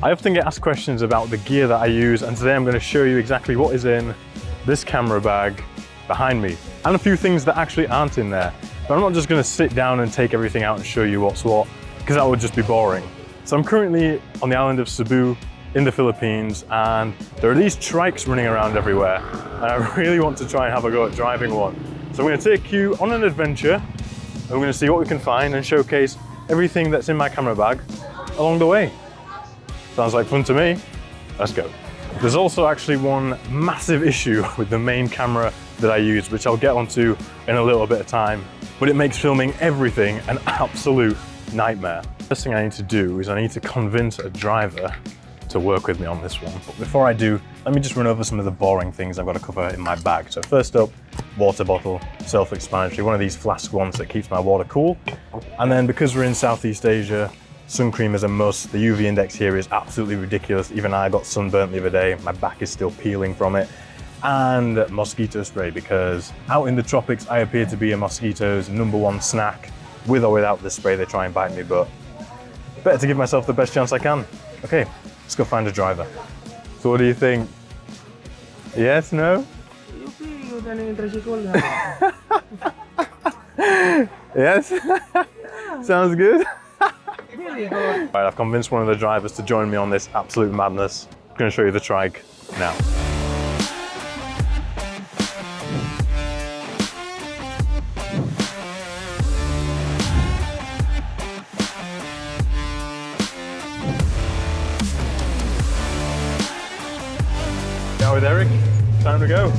I often get asked questions about the gear that I use, and today I'm going to show you exactly what is in this camera bag behind me, and a few things that actually aren't in there. But I'm not just going to sit down and take everything out and show you what's what, because that would just be boring. So I'm currently on the island of Cebu in the Philippines, and there are these trikes running around everywhere, and I really want to try and have a go at driving one. So I'm going to take you on an adventure, and we're going to see what we can find and showcase everything that's in my camera bag along the way. Sounds like fun to me. Let's go. There's also actually one massive issue with the main camera that I use, which I'll get onto in a little bit of time, but it makes filming everything an absolute nightmare. First thing I need to do is I need to convince a driver to work with me on this one. But before I do, let me just run over some of the boring things I've got to cover in my bag. So first up, water bottle, self-explanatory, one of these flask ones that keeps my water cool. And then because we're in Southeast Asia, sun cream is a must. The UV index here is absolutely ridiculous. Even I got sunburnt the other day. My back is still peeling from it. And mosquito spray, because out in the tropics, I appear to be a mosquito's #1 snack. With or without this spray, they try and bite me, but better to give myself the best chance I can. Okay, let's go find a driver. So what do you think? Yes, no? Yes? Sounds good? Right, I've convinced one of the drivers to join me on this absolute madness. I'm going to show you the trike now. Now with Eric, time to go.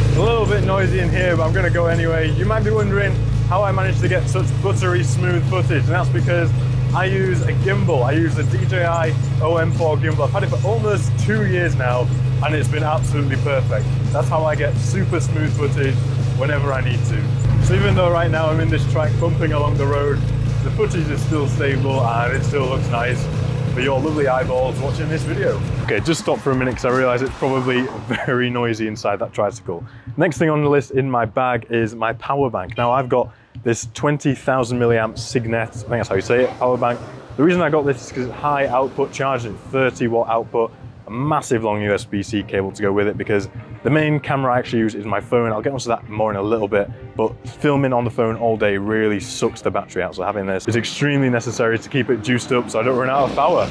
It's a little bit noisy in here, but I'm going to go anyway. You might be wondering how I managed to get such buttery smooth footage, and that's because I use a gimbal. I use the DJI OM4 gimbal. I've had it for almost 2 years now, and it's been absolutely perfect. That's how I get super smooth footage whenever I need to. So even though right now I'm in this track bumping along the road, the footage is still stable and it still looks nice for your lovely eyeballs watching this video. Okay, just stop for a minute because I realize it's probably very noisy inside that tricycle. Next thing on the list in my bag is my power bank. Now I've got this 20,000 milliamp Signet, I think that's how you say it, power bank. The reason I got this is because it's high output charging, 30 watt output, a massive long USB-C cable to go with it, because the main camera I actually use is my phone. I'll get onto that more in a little bit, but filming on the phone all day really sucks the battery out. So having this is extremely necessary to keep it juiced up so I don't run out of power.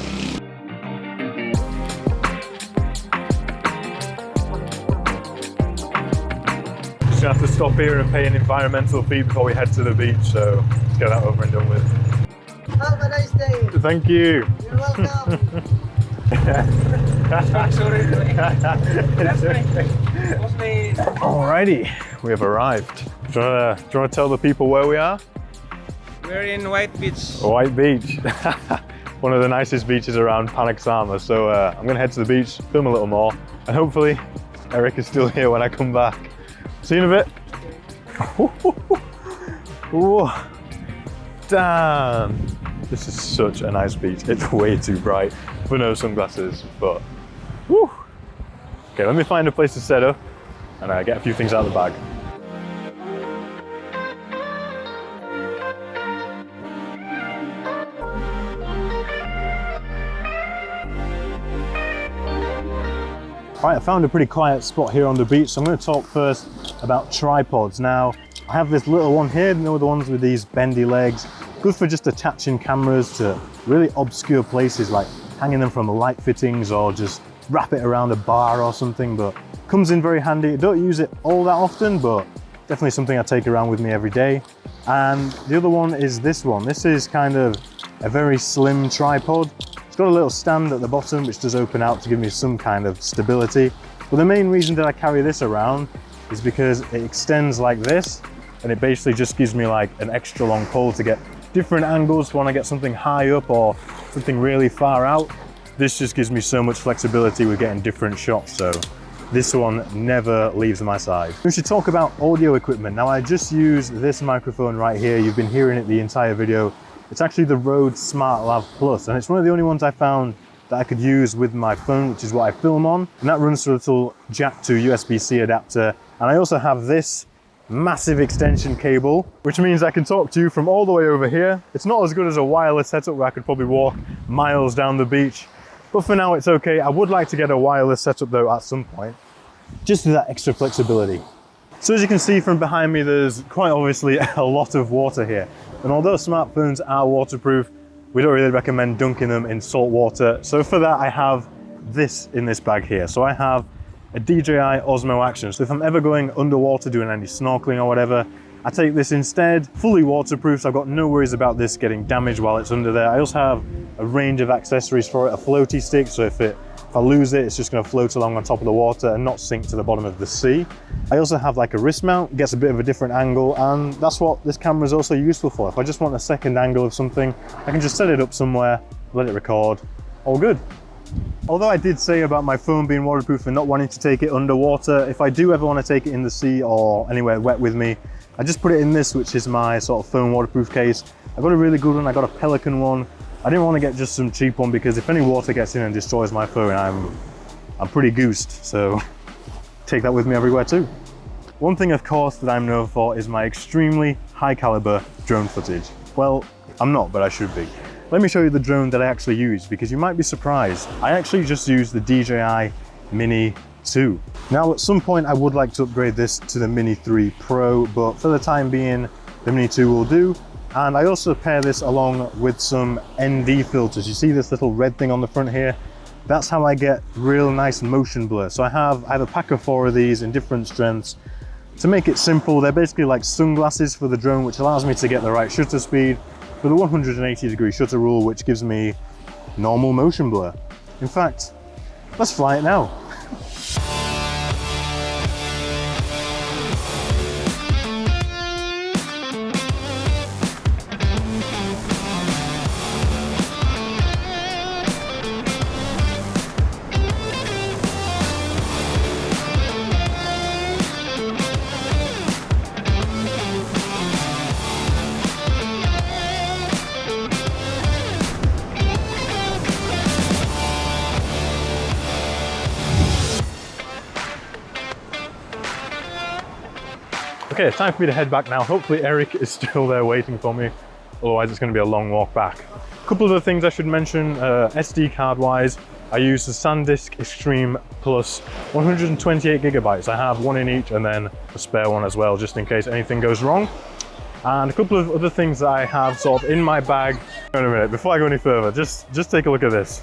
Just gonna have to stop here and pay an environmental fee before we head to the beach. So let's get that over and done with. Have a nice day. Thank you. You're welcome. Alrighty, we have arrived. Do you want to tell the people where we are? We're in White Beach. White Beach. One of the nicest beaches around Panaxama. So I'm going to head to the beach, film a little more, and hopefully Eric is still here when I come back. See you in a bit. Ooh, damn. This is such a nice beach. It's way too bright for no sunglasses, but whew. Okay, let me find a place to set up and get a few things out of the bag. Right, I found a pretty quiet spot here on the beach, so I'm going to talk first about tripods. Now, I have this little one here, you know, the ones with these bendy legs. Good for just attaching cameras to really obscure places, like hanging them from light fittings or just wrap it around a bar or something, but comes in very handy. I don't use it all that often, but definitely something I take around with me every day. And the other one is this one. This is kind of a very slim tripod. It's got a little stand at the bottom which does open out to give me some kind of stability. But the main reason that I carry this around is because it extends like this, and it basically just gives me like an extra long pole to get different angles when I get something high up or something really far out. This just gives me so much flexibility with getting different shots, so this one never leaves my side. We should talk about audio equipment. Now I just use this microphone right here. You've been hearing it the entire video. It's actually the Rode SmartLav Plus, and it's one of the only ones I found that I could use with my phone, which is what I film on. And that runs through a little jack to USB-C adapter. And I also have this massive extension cable, which means I can talk to you from all the way over here. It's not as good as a wireless setup where I could probably walk miles down the beach, but for now it's okay. I would like to get a wireless setup though at some point, just for that extra flexibility. So as you can see from behind me, there's quite obviously a lot of water here. And although smartphones are waterproof, we don't really recommend dunking them in salt water. So for that, I have this in this bag here. So I have a DJI Osmo Action. So if I'm ever going underwater doing any snorkeling or whatever, I take this instead, fully waterproof, so I've got no worries about this getting damaged while it's under there. I also have a range of accessories for it, a floaty stick, so if I lose it, it's just gonna float along on top of the water and not sink to the bottom of the sea. I also have like a wrist mount, gets a bit of a different angle, and that's what this camera is also useful for. If I just want a second angle of something, I can just set it up somewhere, let it record, all good. Although I did say about my phone being waterproof and not wanting to take it underwater, if I do ever want to take it in the sea or anywhere wet with me, I just put it in this, which is my sort of phone waterproof case. I got a really good one, I got a Pelican one. I didn't want to get just some cheap one because if any water gets in and destroys my phone, I'm pretty goosed, so take that with me everywhere too. One thing of course that I'm known for is my extremely high caliber drone footage. Well, I'm not, but I should be. Let me show you the drone that I actually use, because you might be surprised. I actually just use the DJI Mini 2. Now at some point I would like to upgrade this to the Mini 3 Pro, but for the time being, the Mini 2 will do. And I also pair this along with some ND filters. You see this little red thing on the front here? That's how I get real nice motion blur. So I have a pack of 4 of these in different strengths. To make it simple, they're basically like sunglasses for the drone, which allows me to get the right shutter speed for the 180-degree shutter rule, which gives me normal motion blur. In fact, let's fly it now. Okay, it's time for me to head back now. Hopefully Eric is still there waiting for me. Otherwise it's going to be a long walk back. A couple of other things I should mention, SD card wise, I use the SanDisk Extreme Plus 128 gigabytes. I have one in each and then a spare one as well, just in case anything goes wrong. And a couple of other things that I have sort of in my bag. Wait a minute, before I go any further, just take a look at this.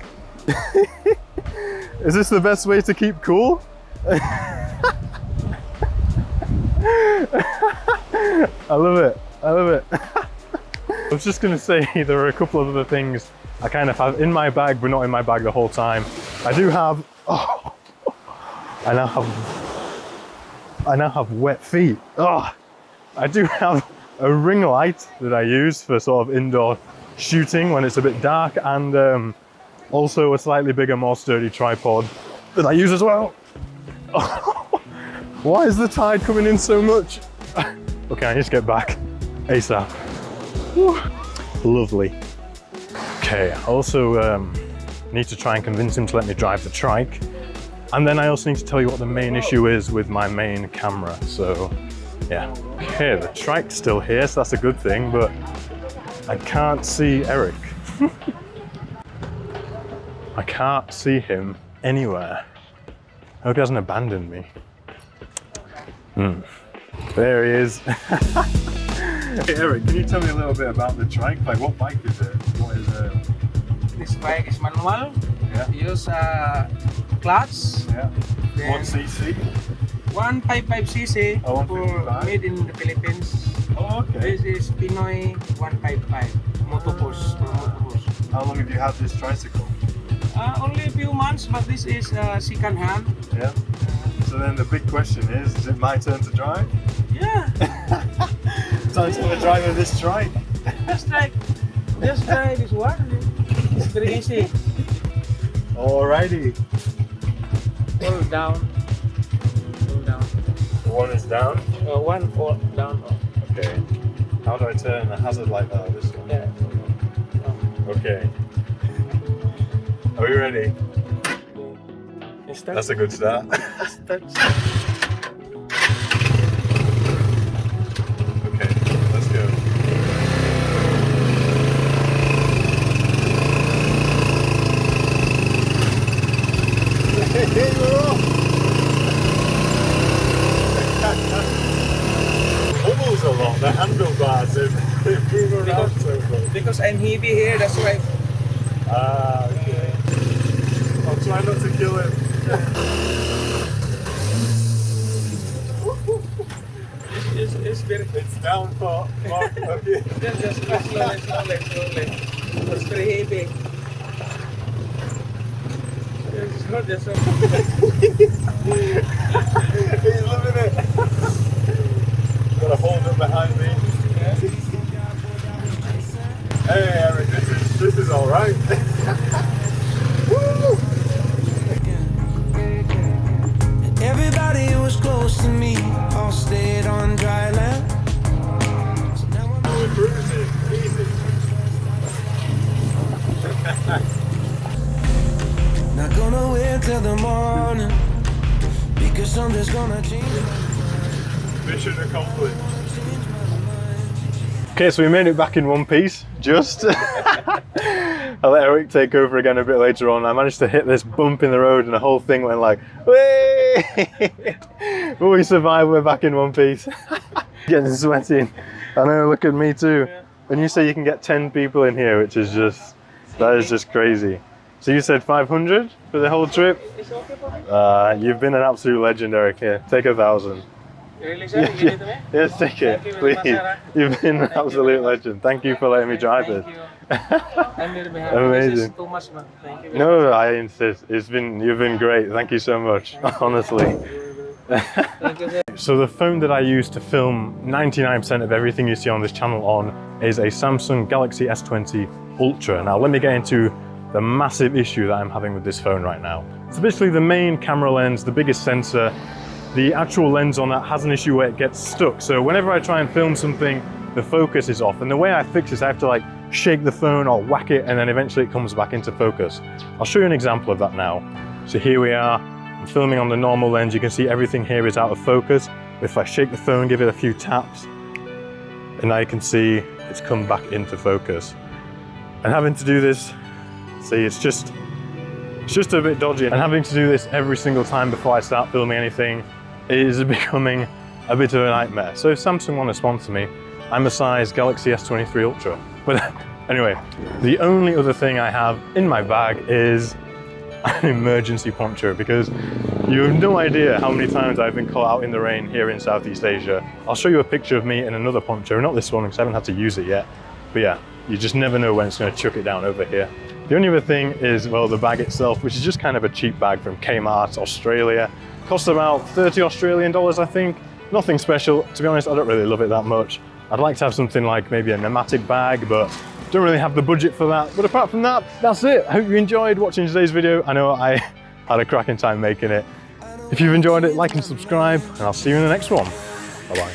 Is this the best way to keep cool? I love it, I love it. I was just gonna say there are a couple of other things I kind of have in my bag, but not in my bag the whole time. I do have, oh, I now have wet feet. Oh, I do have a ring light that I use for sort of indoor shooting when it's a bit dark, and also a slightly bigger, more sturdy tripod that I use as well. Oh. Why is the tide coming in so much? Okay, I need to get back ASAP. Whew. Lovely. Okay, I also need to try and convince him to let me drive the trike. And then I also need to tell you what the main issue is with my main camera. So yeah, okay, the trike's still here, so that's a good thing, but I can't see Eric. I can't see him anywhere. I hope he hasn't abandoned me. There he is. Hey Eric, can you tell me a little bit about the trike? Like, what bike is it? What is it? This bike is manual. Yeah. Use clutch. Yeah. What cc? 155cc. Oh, for 155. made in the Philippines. Oh, okay. This is Pinoy 155 motocross for motocross. How long have you had this tricycle? Only a few months, but this is second hand. Yeah. So then the big question is it my turn to drive? Yeah. Time to drive with this trike. Just drive this one. It's very easy. Alrighty. Hold down. Hold down. One is down. One fall down. Okay. How do I turn the hazard light now? This one? Yeah. Okay. Are we ready? Start. That's a good start. Start. Okay, we're off. Bubbles a lot, the handlebars, they move around so much. Because I'm heavy here, that's why. Ah, okay. I'll try not to kill him. It's very. It's down for Mark. Okay. Just slowly. It's very heavy. It's not just so. He's loving it. Gotta hold it behind me. Yeah. Hey Eric, this is all right. Woo! Everybody who was close to me all stayed on dry land. So now I'm We're cruising, easy. not gonna wait till the morning because something's gonna change. Mission accomplished. Okay, so we made it back in one piece, just. I'll let Eric take over again a bit later on. I managed to hit this bump in the road and the whole thing went like, way! But we survived, we're back in one piece. Getting sweaty. I know, look at me too. Yeah. And you say you can get 10 people in here, which is just, that is just crazy. So you said 500 for the whole trip? It's okay for me? You've been an absolute legend, Eric. Here, take 1,000. Really, sir? You give it to me? Yes, take it, Thank you very please. much, sir. You've been an Thank you absolute very much. legend. Thank you for letting me drive Thank this. you. I'm very happy. Amazing. This is too much, man. Thank you very No, much. I insist. You've been great. Thank you so much, honestly. Thank you, sir. So the phone that I use to film 99% of everything you see on this channel on is a Samsung Galaxy S20 Ultra. Now let me get into the massive issue that I'm having with this phone right now. So basically the main camera lens, the biggest sensor, the actual lens on that has an issue where it gets stuck. So whenever I try and film something, the focus is off. And the way I fix this, I have to like shake the phone or whack it and then eventually it comes back into focus. I'll show you an example of that now. So here we are, I'm filming on the normal lens. You can see everything here is out of focus. If I shake the phone, give it a few taps, and now you can see it's come back into focus. And having to do this, see, it's just a bit dodgy. And having to do this every single time before I start filming anything is becoming a bit of a nightmare. So if Samsung want to sponsor me, I'm a size Galaxy S23 Ultra. But anyway, the only other thing I have in my bag is an emergency poncho, because you have no idea how many times I've been caught out in the rain here in Southeast Asia. I'll show you a picture of me in another poncho, not this one because I haven't had to use it yet. But yeah, you just never know when it's going to chuck it down over here. The only other thing is, well, the bag itself, which is just kind of a cheap bag from Kmart, Australia. Cost about 30 Australian dollars, I think. Nothing special. To be honest, I don't really love it that much. I'd like to have something like maybe a pneumatic bag, but don't really have the budget for that. But apart from that, that's it. I hope you enjoyed watching today's video. I know I had a cracking time making it. If you've enjoyed it, like and subscribe, and I'll see you in the next one. Bye-bye.